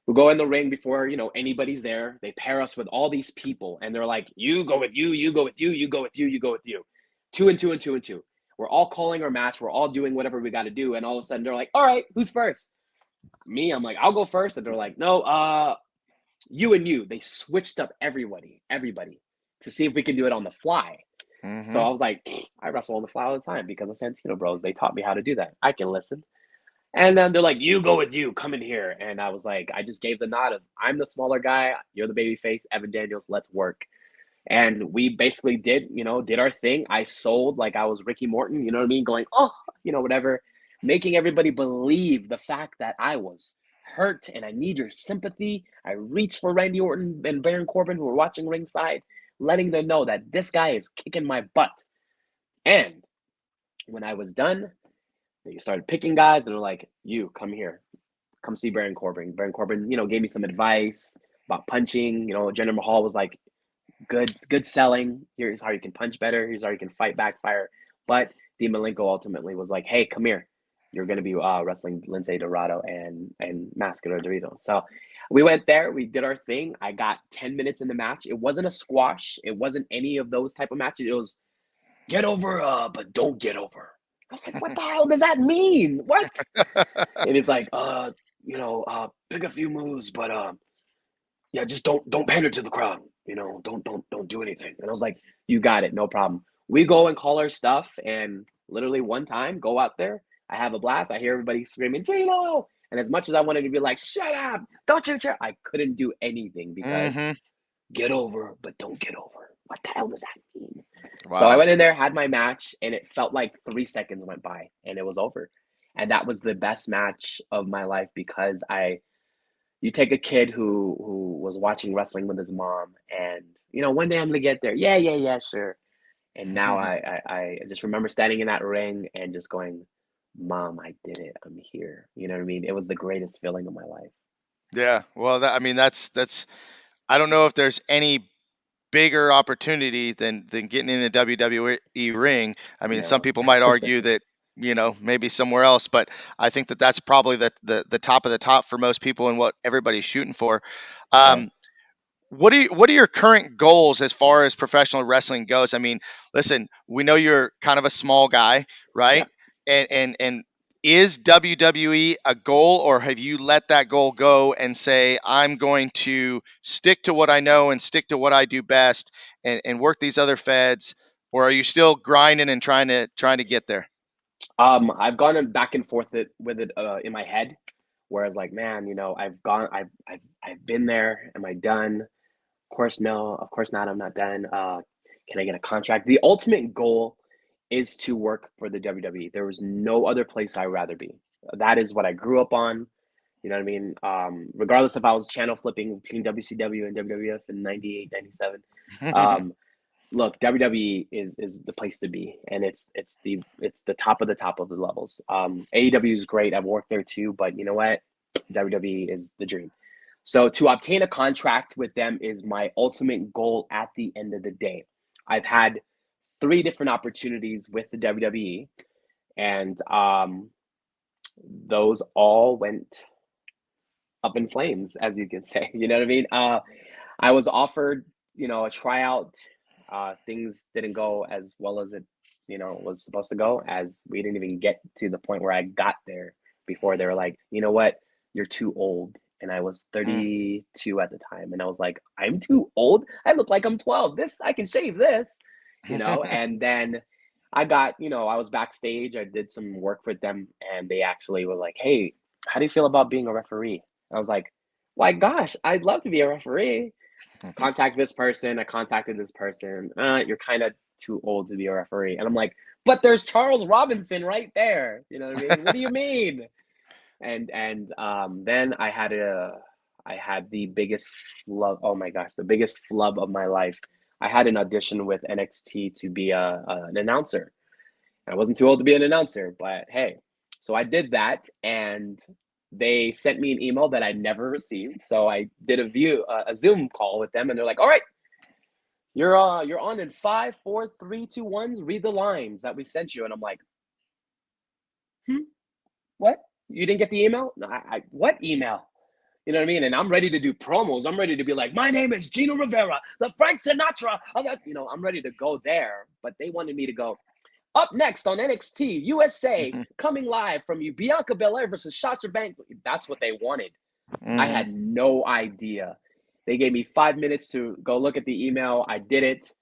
We go in the ring before, anybody's there. They pair us with all these people, and they're like, "You go with you, you go with you, you go with you, you go with you." Two and two and two and two. We're all calling our match. We're all doing whatever we got to do. And all of a sudden, they're like, "All right, who's first?" Me, I'm like, "I'll go first." And they're like, "No, you and you." They switched up everybody to see if we can do it on the fly. So Mm-hmm. I was like, I wrestle on the fly all the time because of Santino Bros. They taught me how to do that. I can listen. And then they're like, "You go with you, come in here." And I was like, I just gave the nod of, I'm the smaller guy, you're the baby face, Evan Daniels, let's work. And we basically did our thing. I sold like I was Ricky Morton, you know what I mean? Going, oh, whatever, making everybody believe the fact that I was hurt and I need your sympathy. I reached for Randy Orton and Baron Corbin, who were watching ringside, letting them know that this guy is kicking my butt. And when I was done, they started picking guys and they're like, "You come here, come see Baron Corbin." Baron Corbin, gave me some advice about punching. Jinder Mahal was like, good selling. Here's how you can punch better. Here's how you can fight backfire. But Dean Malenko ultimately was like, "Hey, come here. You're going to be wrestling Lince Dorado and Mascara Dorito." So we went there. We did our thing. I got 10 minutes in the match. It wasn't a squash. It wasn't any of those type of matches. It was get over, but don't get over. I was like, what the hell does that mean? What? And he's like, pick a few moves, but yeah, just don't pander to the crowd. Don't do anything. And I was like, you got it, no problem. We go and call our stuff, and literally one time, go out there. I have a blast. I hear everybody screaming, "Gino!" And as much as I wanted to be like, "Shut up! Don't you cheer!" I couldn't do anything because Mm-hmm. get over, but don't get over. what the hell does that mean? So I Wow. went in there, had my match, and it felt like 3 seconds went by and it was over. And that was the best match of my life because you take a kid who was watching wrestling with his mom, and one day I'm gonna get there. Yeah, yeah, yeah, sure. And now I just remember standing in that ring and just going, "Mom, I did it. I'm here." You know what I mean? It was the greatest feeling of my life. Yeah. Well, I mean, that's. I don't know if there's any bigger opportunity than getting in a WWE ring. I mean, some No. people might argue that maybe somewhere else, but I think that that's probably the top of the top for most people and what everybody's shooting for. Yeah. Um, what are your current goals as far as professional wrestling goes? I mean, listen, we know you're kind of a small guy, Yeah. right? And is WWE a goal, or have you let that goal go and say, I'm going to stick to what I know and stick to what I do best and work these other feds, or are you still grinding and trying to get there? I've gone back and forth with it in my head, whereas like, man, I've been there. Am I done? Of course, no. Of course not. I'm not done. Can I get a contract? The ultimate goal is to work for the WWE. There was no other place I'd rather be. That is what I grew up on. You know what I mean? Regardless if I was channel flipping between WCW and WWF in 98, 97. Um, look, WWE is the place to be, and it's the top of the levels. AEW is great. I've worked there too, but you know what? WWE is the dream. So to obtain a contract with them is my ultimate goal at the end of the day. I've had three different opportunities with the WWE, and those all went up in flames, as you can say. You know what I mean? I was offered, a tryout. Things didn't go as well as it, was supposed to go, as we didn't even get to the point where I got there before they were like, you know what, you're too old. And I was Mm. 32 at the time. And I was like, I'm too old? I look like I'm 12. I can shave this, And then I was backstage. I did some work for them, and they actually were like, hey, how do you feel about being a referee? I was like, my gosh, I'd love to be a referee. Contact this person. I contacted this person. You're kind of too old to be a referee. And I'm like, but there's Charles Robinson right there. You know what I mean? What do you mean? And then I had the biggest flub. Oh my gosh, the biggest flub of my life. I had an audition with NXT to be an announcer. I wasn't too old to be an announcer, but hey, so I did that, and they sent me an email that I never received. So I did a Zoom call with them, and they're like, "All right, you're on in 5, 4, 3, 2, 1. Read the lines that we sent you." And I'm like, "Hmm, what? You didn't get the email? No, what email?" You know what I mean? And I'm ready to do promos. I'm ready to be like, "My name is Gino Rivera, the Frank Sinatra." I'm ready to go there, but they wanted me to go. Up next on NXT USA, coming live from you, Bianca Belair versus Sasha Banks. That's what they wanted. I Mhm. had no idea. They gave me 5 minutes to go look at the email. I did it.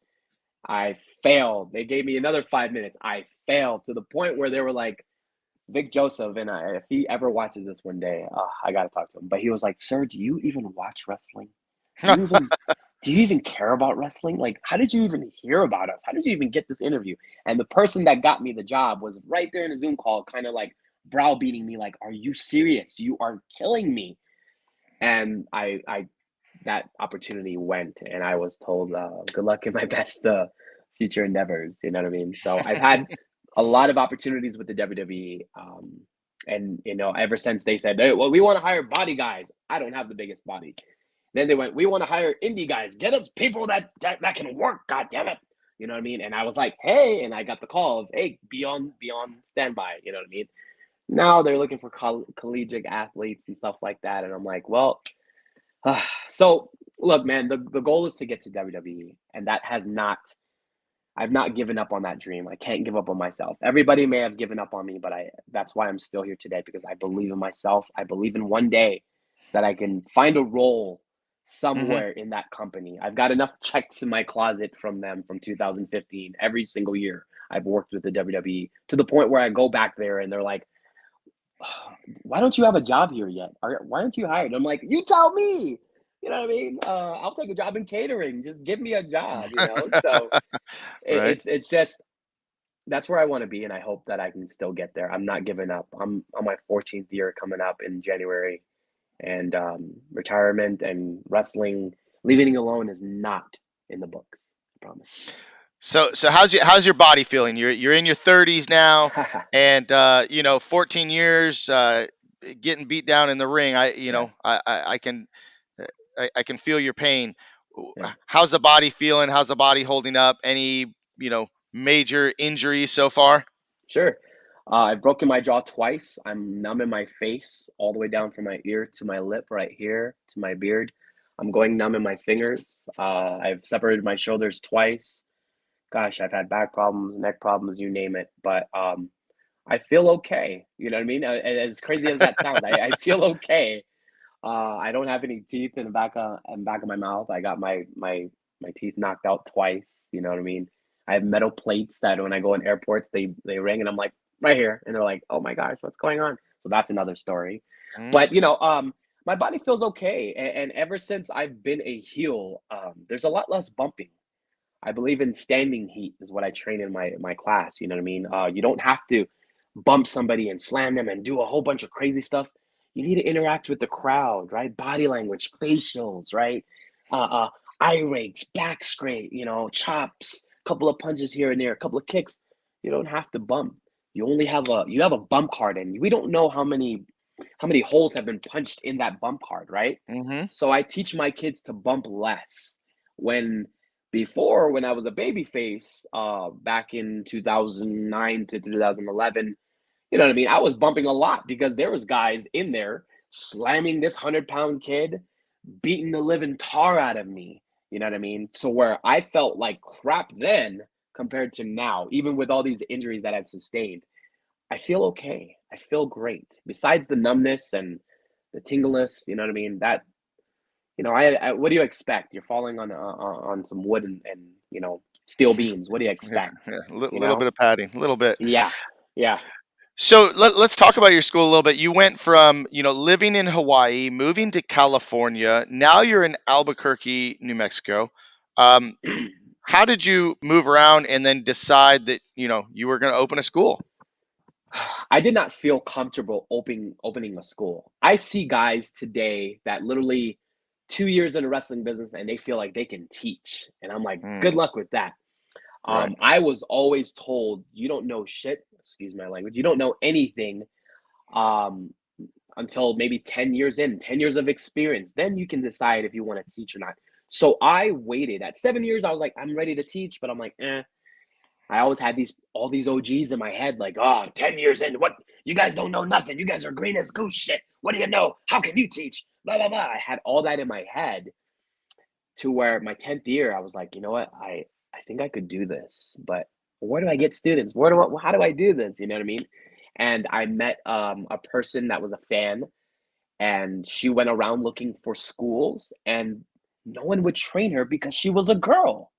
I failed. They gave me another 5 minutes. I failed to the point where they were like, Vic Joseph, and if he ever watches this one day, I got to talk to him. But he was like, "Sir, do you even watch wrestling? Do you even do you even care about wrestling? Like, how did you even hear about us? How did you even get this interview?" And the person that got me the job was right there in a Zoom call, kind of like browbeating me, like, "Are you serious? You are killing me." And I that opportunity went, and I was told, "Good luck in my best future endeavors." You know what I mean? So I've had a lot of opportunities with the WWE, and ever since they said, "Hey, well, we want to hire body guys," I don't have the biggest body. Then they went, "We want to hire indie guys. Get us people that can work. God damn it." You know what I mean? And I was like, "Hey," and I got the call of, "Hey, be on standby." You know what I mean? Now they're looking for collegiate athletes and stuff like that, and I'm like, well, so look, man, the goal is to get to WWE, and that has not. I've not given up on that dream. I can't give up on myself. Everybody may have given up on me, but that's why I'm still here today, because I believe in myself. I believe in one day that I can find a role Mhm. somewhere in that company. I've got enough checks in my closet from them from 2015. Every single year I've worked with the WWE, to the point where I go back there and they're like, "Why don't you have a job here yet? Why aren't you hired?" I'm like, "You tell me." You know what I mean? I'll take a job in catering. Just give me a job, you know? So Right. it's just that's where I want to be, and I hope that I can still get there. I'm not giving up. I'm on my 14th year coming up in January, and retirement and wrestling, leaving it alone is not in the books. I promise. So how's your body feeling? You're in your 30s now, and 14 years getting beat down in the ring. Yeah, I can I can feel your pain. yeah. How's the body feeling? How's the body holding up? Any major injuries so far? Sure. I've broken my jaw twice. I'm numb in my face, all the way down from my ear to my lip, right here to my beard. I'm going numb in my fingers. I've separated my shoulders twice. Gosh, I've had back problems, neck problems, you name it. But I feel okay. You know what I mean? As crazy as that sounds, I feel okay. I don't have any teeth in the back of my mouth. I got my teeth knocked out twice. You know what I mean? I have metal plates that when I go in airports, they ring, and I'm like right here, and they're like, "Oh my gosh, what's going on?" So that's another story. Mm, But my body feels okay, and ever since I've been a heel, there's a lot less bumping. I believe in standing heat is what I train in my class. You know what I mean? You don't have to bump somebody and slam them and do a whole bunch of crazy stuff. You need to interact with the crowd, right? Body language, facials, right? Uh, eye rakes, back scrape, chops, couple of punches here and there, a couple of kicks. You don't have to bump. You have a bump card, and we don't know how many holes have been punched in that bump card, right? mm-hmm. So I teach my kids to bump less. When before, when I was a baby face, back in 2009 to 2011, you know what I mean? I was bumping a lot because there was guys in there slamming this 100-pound kid, beating the living tar out of me. You know what I mean? So where I felt like crap then compared to now, even with all these injuries that I've sustained, I feel okay. I feel great. Besides the numbness and the tingleness, you know what I mean? I what do you expect? You're falling on some wood and steel beams. What do you Yeah, expect? yeah, You little bit know? of padding, a little bit. Yeah, yeah. So let's talk about your school a little bit. You went from living in Hawaii, moving to California. Now you're in Albuquerque, New Mexico. Um, how did you move around and then decide that you were going to open a school? I did not feel comfortable opening a school. I see guys today that literally 2 years in the wrestling business and they feel like they can teach, and I'm like, good Mm, luck with that. right. I was always told you don't know shit. Excuse my language. You don't know anything. Um, until maybe 10 years in, 10 years of experience. Then you can decide if you want to teach or not. So I waited. At 7 years, I was like, I'm ready to teach, but I'm like, eh. I always had all these OGs in my head, like, oh, 10 years in, what? You guys don't know nothing. You guys are green as goose shit. What do you know? How can you teach? Blah, blah, blah. I had all that in my head to where my 10th year, I was like, you know what? I think I could do this, but where do I get students? How do I do this? You know what I mean? And I met a person that was a fan, and she went around looking for schools, and no one would train her because she was a girl.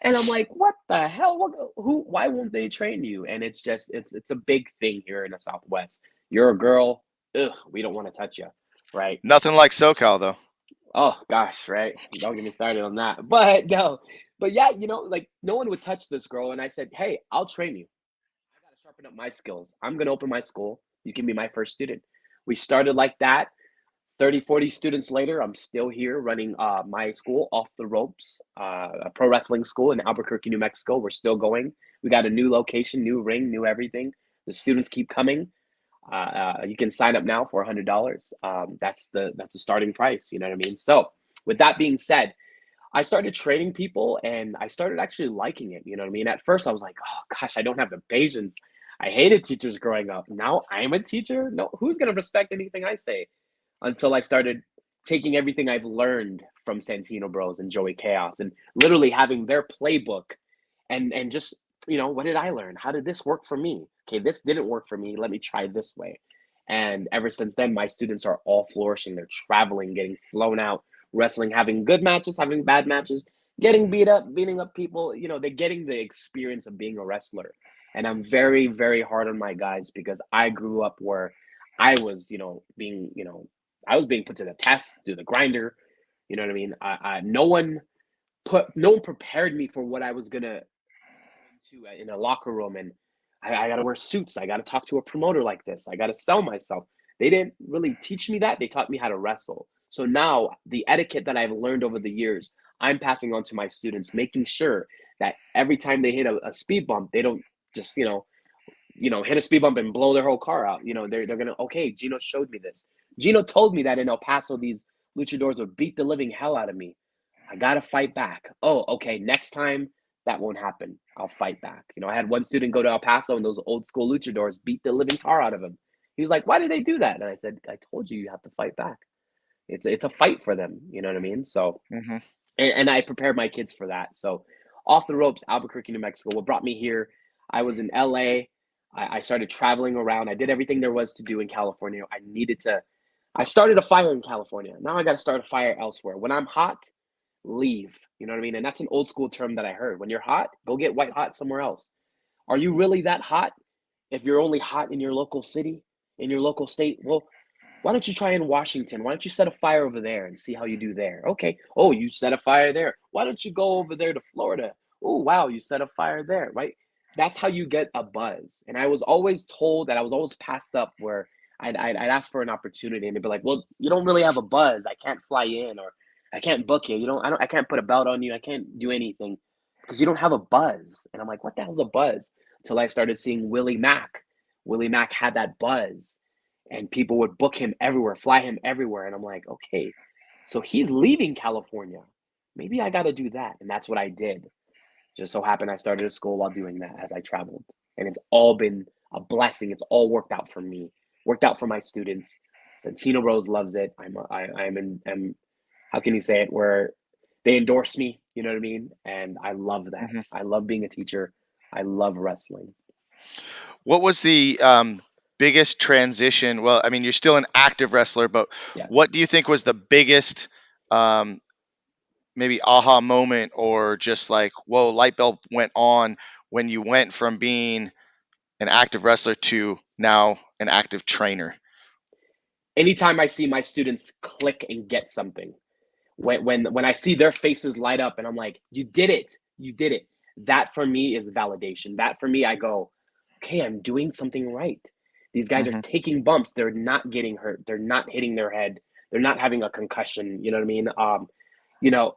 And I'm like, what the hell? Why won't they train you? And it's just, it's a big thing here in the Southwest. You're a girl, ugh, we don't want to touch you, right? Nothing like SoCal though. Oh gosh, right? Don't get me started on that. But no, but yeah, like no one would touch this girl, and I said, hey, I'll train you. I got to sharpen up my skills. I'm gonna open my school. You can be my first student. We started like that. 30, 40 students later, I'm still here running my school, Off the Ropes, a pro wrestling school in Albuquerque, New Mexico. We're still going. We got a new location, new ring, new everything. The students keep coming. You can sign up now for $100. That's the starting price. You know what I mean? So, with that being said, I started training people, and I started actually liking it. You know what I mean? At first, I was like, oh gosh, I don't have the patience. I hated teachers growing up. Now I'm a teacher. No, who's gonna respect anything I say? Until I started taking everything I've learned from Santino Bros and Joey Chaos and literally having their playbook and just, what did I learn? How did this work for me? Okay, this didn't work for me. Let me try this way. And ever since then, my students are all flourishing. They're traveling, getting flown out, wrestling, having good matches, having bad matches, getting beat up, beating up people. They're getting the experience of being a wrestler. And I'm very, very hard on my guys because I grew up where I was, I was being put to the test, do the grinder, You know what I mean? No one prepared me for what I was gonna go into in a locker room, and I got to wear suits. I got to talk to a promoter like this. I got to sell myself. They didn't really teach me that. They taught me how to wrestle. So now the etiquette that I've learned over the years, I'm passing on to my students, making sure that every time they hit a speed bump, they don't just hit a speed bump and blow their whole car out. They're gonna, okay, Gino showed me this. Gino told me that in El Paso these luchadors would beat the living hell out of me. I gotta fight back. Oh, okay, next time that won't happen. I'll fight back. I had one student go to El Paso and those old school luchadors beat the living tar out of him. He was like, "Why did they do that?" And I said, "I told you have to fight back. It's a fight for them." You know what I mean? So, Hmm. and I prepared my kids for that. So, off the ropes, Albuquerque, New Mexico. What brought me here? I was in LA. I started traveling around. I did everything there was to do in California. I needed to. I started a fire in California. Now I got to start a fire elsewhere. When I'm hot, leave. You know what I mean? And that's an old school term that I heard. When you're hot, go get white hot somewhere else. Are you really that hot if you're only hot in your local city, in your local state? Well, why don't you try in Washington? Why don't you set a fire over there and see how you do there? Okay. Oh, you set a fire there. Why don't you go over there to Florida? Oh, wow, you set a fire there, right? That's how you get a buzz. And I was always told that I was always passed up where I'd ask for an opportunity and they'd be like, well, you don't really have a buzz. I can't fly in or I can't book you. I can't put a belt on you. I can't do anything because you don't have a buzz. And I'm like, what the hell's a buzz? Until I started seeing Willie Mack. Willie Mack had that buzz and people would book him everywhere, fly him everywhere. And I'm like, okay, so he's leaving California. Maybe I got to do that. And that's what I did. Just so happened I started a school while doing that as I traveled. And it's all been a blessing. It's all worked out for me, worked out for my students. Santino Rose loves it. I'm how can you say it? Where they endorse me, you know what I mean? And I love that. Hmm. I love being a teacher. I love wrestling. What was the biggest transition? Well, I mean, you're still an active wrestler, but Yes. what do you think was the biggest um, maybe aha moment or just like, whoa, light bulb went on when you went from being an active wrestler to now an active trainer? Anytime I see my students click and get something, when I see their faces light up and I'm like, you did it. That for me is validation. That for me, I go, okay, I'm doing something right. These guys are Hmm. taking bumps. They're not getting hurt. They're not hitting their head. They're not having a concussion. You know what I mean?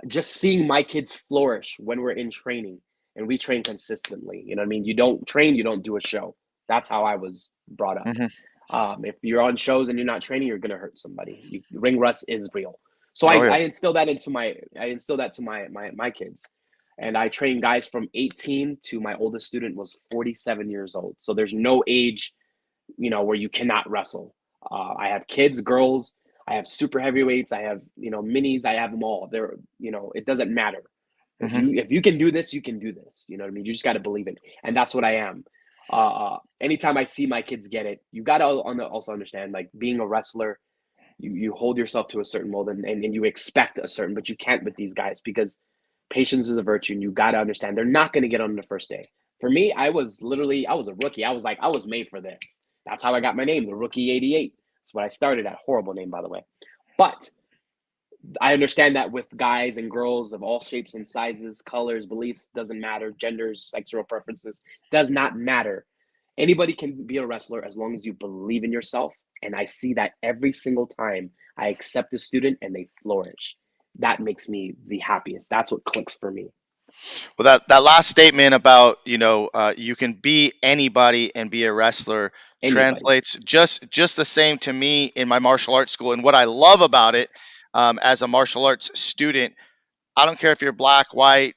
Just seeing my kids flourish when we're in training and we train consistently. You know what I mean? You don't train, you don't do a show. That's how I was brought up. Hmm. If you're on shows and you're not training, you're gonna hurt somebody. Ring rust is real. So Oh I yeah. instill that to my kids, and I train guys from 18 to my oldest student was 47 years old. So there's no age, where you cannot wrestle. I have kids, girls. I have super heavyweights. I have minis. I have them all. It doesn't matter. If Hmm. you can do this, you can do this. You know what I mean? You just got to believe it, and that's what I am. Anytime I see my kids get it, you got to also understand, like being a wrestler, you hold yourself to a certain mold and you expect a certain, but you can't with these guys because patience is a virtue, and you got to understand they're not going to get on the first day. For me, I was a rookie. I was like, I was made for this. That's how I got my name, the Rookie 88. That's what I started at. Horrible name, by the way. But I understand that with guys and girls of all shapes and sizes, colors, beliefs, doesn't matter, genders, sexual preferences, does not matter. Anybody can be a wrestler as long as you believe in yourself. And I see that every single time I accept a student and they flourish. That makes me the happiest. That's what clicks for me. Well, that last statement about you can be anybody and be a wrestler Anybody. translates just the same to me in my martial arts school. And what I love about it, as a martial arts student, I don't care if you're black, white,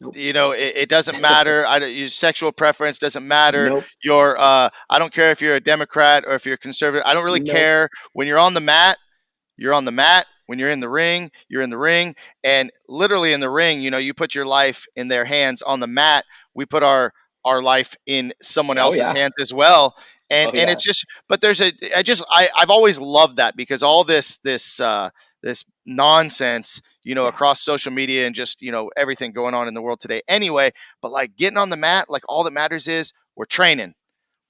Nope. it doesn't matter. Your sexual preference doesn't matter. Nope. Your I don't care if you're a Democrat or if you're a conservative. I don't really Nope. care. When you're on the mat, you're on the mat. When you're in the ring, you're in the ring. And literally in the ring, you put your life in their hands. On the mat, we put our life in someone Oh else's yeah. hands as well. And Oh and yeah. it's just, but I've always loved that because all this nonsense, Yeah. across social media and just, everything going on in the world today anyway. But like getting on the mat, like all that matters is we're training.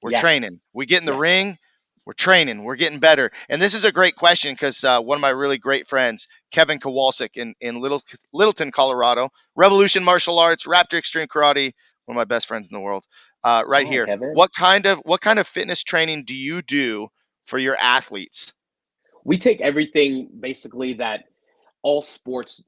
We're Yes. training. We get in the Yes. ring, We're training. We're getting better. And this is a great question because one of my really great friends, Kevin Kowalczyk in Littleton, Colorado, Revolution Martial Arts, Raptor Extreme Karate, one of my best friends in the world, right Oh, here. Kevin. What kind of fitness training do you do for your athletes? We take everything basically that all sports,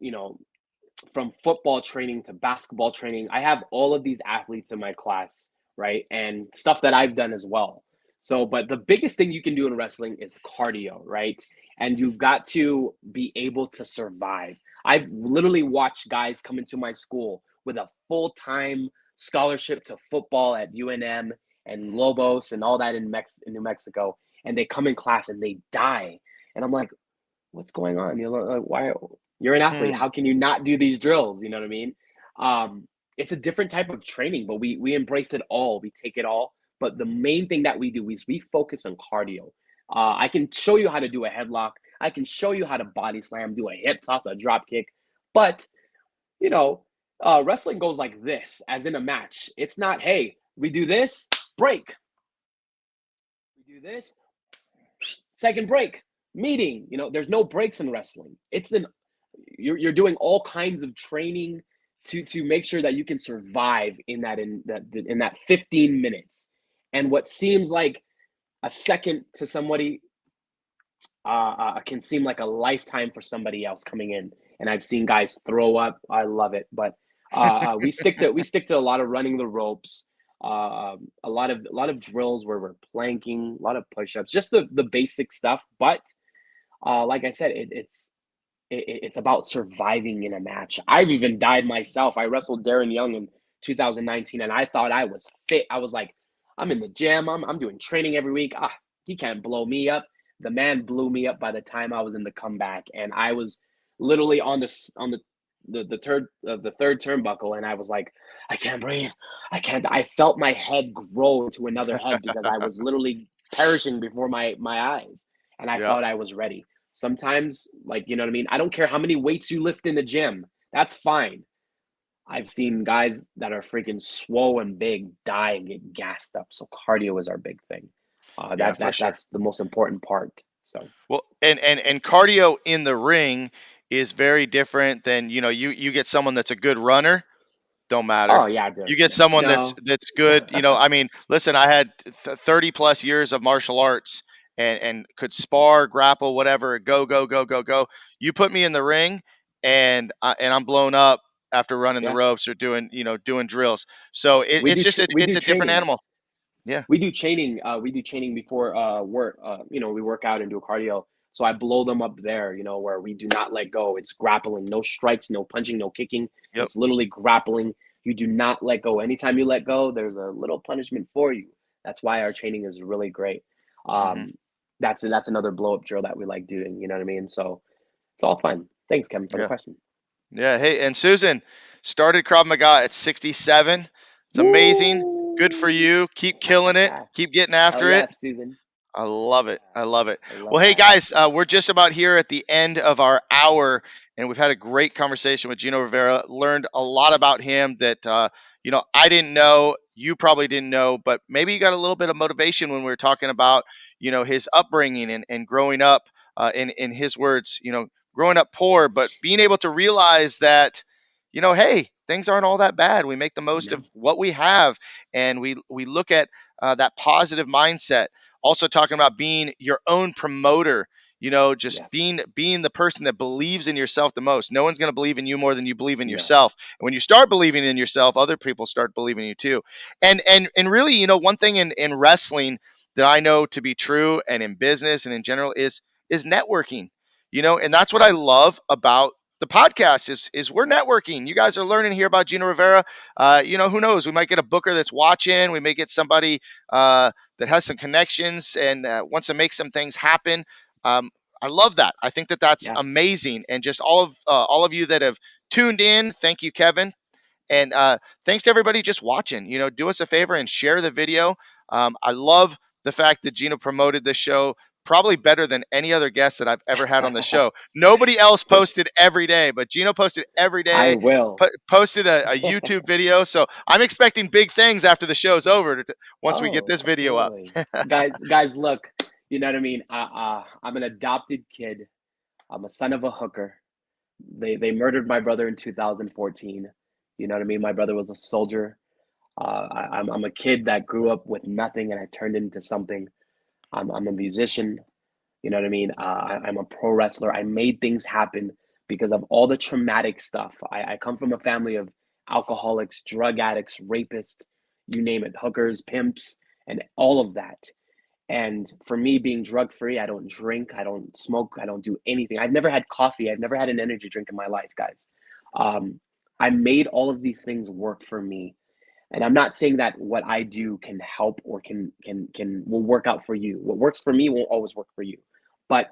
from football training to basketball training. I have all of these athletes in my class, right? And stuff that I've done as well. So, but the biggest thing you can do in wrestling is cardio, right? And you've got to be able to survive. I've literally watched guys come into my school with a full-time scholarship to football at UNM and Lobos and all that in New Mexico, and they come in class and they die. And I'm like, what's going on? Like, why you're an athlete? Hmm. How can you not do these drills? You know what I mean? It's a different type of training, but we embrace it all. We take it all. But the main thing that we do is we focus on cardio. I can show you how to do a headlock. I can show you how to body slam, do a hip toss, a drop kick. But you know, wrestling goes like this, as in a match. It's not, hey, we do this, break. We do this, second break, meeting. There's no breaks in wrestling. You're doing all kinds of training to make sure that you can survive in that 15 minutes. And what seems like a second to somebody can seem like a lifetime for somebody else coming in. And I've seen guys throw up. I love it. But we stick to a lot of running the ropes, a lot of drills where we're planking, a lot of push-ups, just the basic stuff. But like I said, it's about surviving in a match. I've even died myself. I wrestled Darren Young in 2019, and I thought I was fit. I was like, I'm in the gym. I'm doing training every week. He can't blow me up. The man blew me up by the time I was in the comeback, and I was literally on the third turnbuckle, and I was like, I can't breathe. I can't. I felt my head grow into another head because I was literally perishing before my eyes, and I Yeah. thought I was ready. Sometimes, like, you know what I mean? I don't care how many weights you lift in the gym. That's fine. I've seen guys that are freaking swole and big die and get gassed up. So cardio is our big thing. Yeah, That for that sure. that's the most important part. So, Well, and cardio in the ring is very different than you get someone that's a good runner. Don't matter. oh yeah, You dude. get someone that's No. that's good. I mean, listen, I had 30 plus years of martial arts and could spar, grapple, whatever, go, go, go, go, go. You put me in the ring and I'm blown up after running the Yeah, ropes or doing drills. So we it's do just we it's do a different training. animal. Yeah. We do training before work. We work out and do cardio. So I blow them up there. Where we do not let go. It's grappling, no strikes, no punching, no kicking. Yep. It's literally grappling. You do not let go. Anytime you let go, there's a little punishment for you. That's why our training is really great. Hmm. Um, that's another blow up drill that we like doing. You know what I mean? So it's all fun. Thanks, Kevin, for the Yeah. question. Yeah. Hey, and Susan started Krav Maga at 67. It's amazing. Good for Woo! you. Keep killing it. Keep getting Hell after it. yes, Susan. I love it. I love it. Yeah, I love Well, hey that. guys, we're just about here at the end of our hour, and we've had a great conversation with Gino Rivera. Learned a lot about him that I didn't know. You probably didn't know, but maybe you got a little bit of motivation when we were talking about his upbringing and growing up. In his words, growing up poor, but being able to realize that hey, things aren't all that bad. We make the most of No. what we have, and we look at that positive mindset. Also talking about being your own promoter, just Yes. being the person that believes in yourself the most. No one's going to believe in you more than you believe in No. yourself. And when you start believing in yourself, other people start believing in you too. And really, one thing in wrestling that I know to be true, and in business and in general, is networking. And that's what I Yes. love about the podcast is we're networking. You guys are learning here about Gino Rivera. Who knows? We might get a booker that's watching. We may get somebody that has some connections and wants to make some things happen. Um, I love that. I think that that's Yeah. amazing. And just all of you that have tuned in, thank you, Kevin. And thanks to everybody just watching. Do us a favor and share the video. I love the fact that Gino promoted this show probably better than any other guest that I've ever had on the show. Nobody else posted every day, but Gino posted every I day, will. posted a YouTube video. So I'm expecting big things after the show's over once we get Oh, this video up. absolutely. Guys, look, You know what I mean? I'm an adopted kid. I'm a son of a hooker. They murdered my brother in 2014. You know what I mean? My brother was a soldier. I'm a kid that grew up with nothing and I turned into something. I'm a musician. You know what I mean? I'm a pro wrestler. I made things happen because of all the traumatic stuff. I come from a family of alcoholics, drug addicts, rapists, you name it, hookers, pimps, and all of that. And for me, being drug free, I don't drink, I don't smoke, I don't do anything. I've never had coffee, I've never had an energy drink in my life, guys. Um, I made all of these things work for me. And I'm not saying that what I do can help or can will work out for you. What works for me won't always work for you. But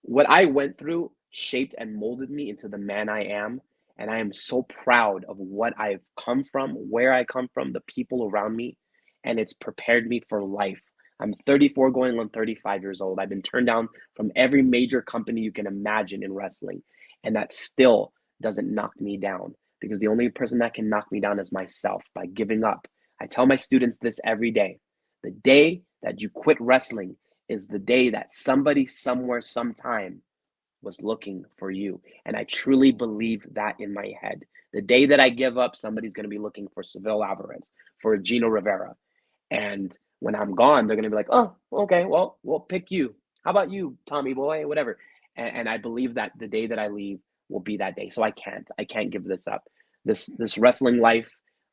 what I went through shaped and molded me into the man I am. And I am so proud of what I've come from, where I come from, the people around me, and it's prepared me for life. I'm 34 going on 35 years old. I've been turned down from every major company you can imagine in wrestling. And that still doesn't knock me down because the only person that can knock me down is myself by giving up. I tell my students this every day. The day that you quit wrestling is the day that somebody somewhere sometime was looking for you. And I truly believe that in my head. The day that I give up, somebody's going to be looking for Seville Alvarez, for Gino Rivera. And when I'm gone, they're going to be like, oh, okay, well, we'll pick you. How about you, Tommy boy, whatever. And I believe that the day that I leave will be that day. So I can't give this up. This wrestling life,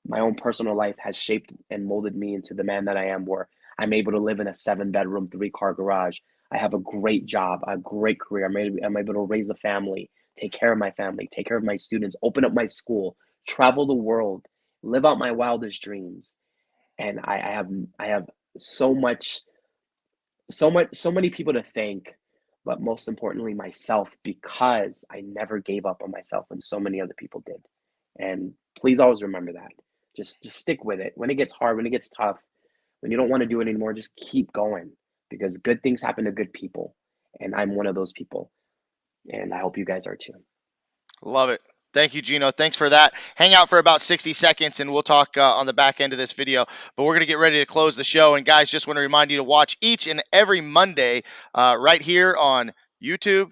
my own personal life has shaped and molded me into the man that I am, where I'm able to live in a 7 bedroom, 3 car garage. I have a great job, a great career. I'm able to raise a family, take care of my family, take care of my students, open up my school, travel the world, live out my wildest dreams. And I have so much, so many people to thank, but most importantly myself, because I never gave up on myself when so many other people did. And please always remember that. Just stick with it. When it gets hard, when it gets tough, when you don't want to do it anymore, just keep going because good things happen to good people. And I'm one of those people. And I hope you guys are too. Love it. Thank you, Gino. Thanks for that. Hang out for about 60 seconds and we'll talk on the back end of this video. But we're going to get ready to close the show. And guys, just want to remind you to watch each and every Monday right here on YouTube,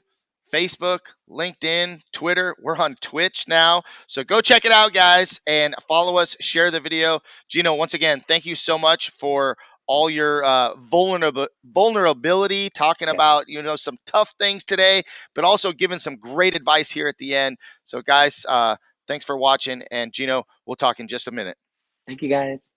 Facebook, LinkedIn, Twitter. We're on Twitch now. So go check it out, guys, and follow us, share the video. Gino, once again, thank you so much for all your vulnerability, talking Yes. about some tough things today, but also giving some great advice here at the end. So, guys, thanks for watching. And Gino, we'll talk in just a minute. Thank you guys.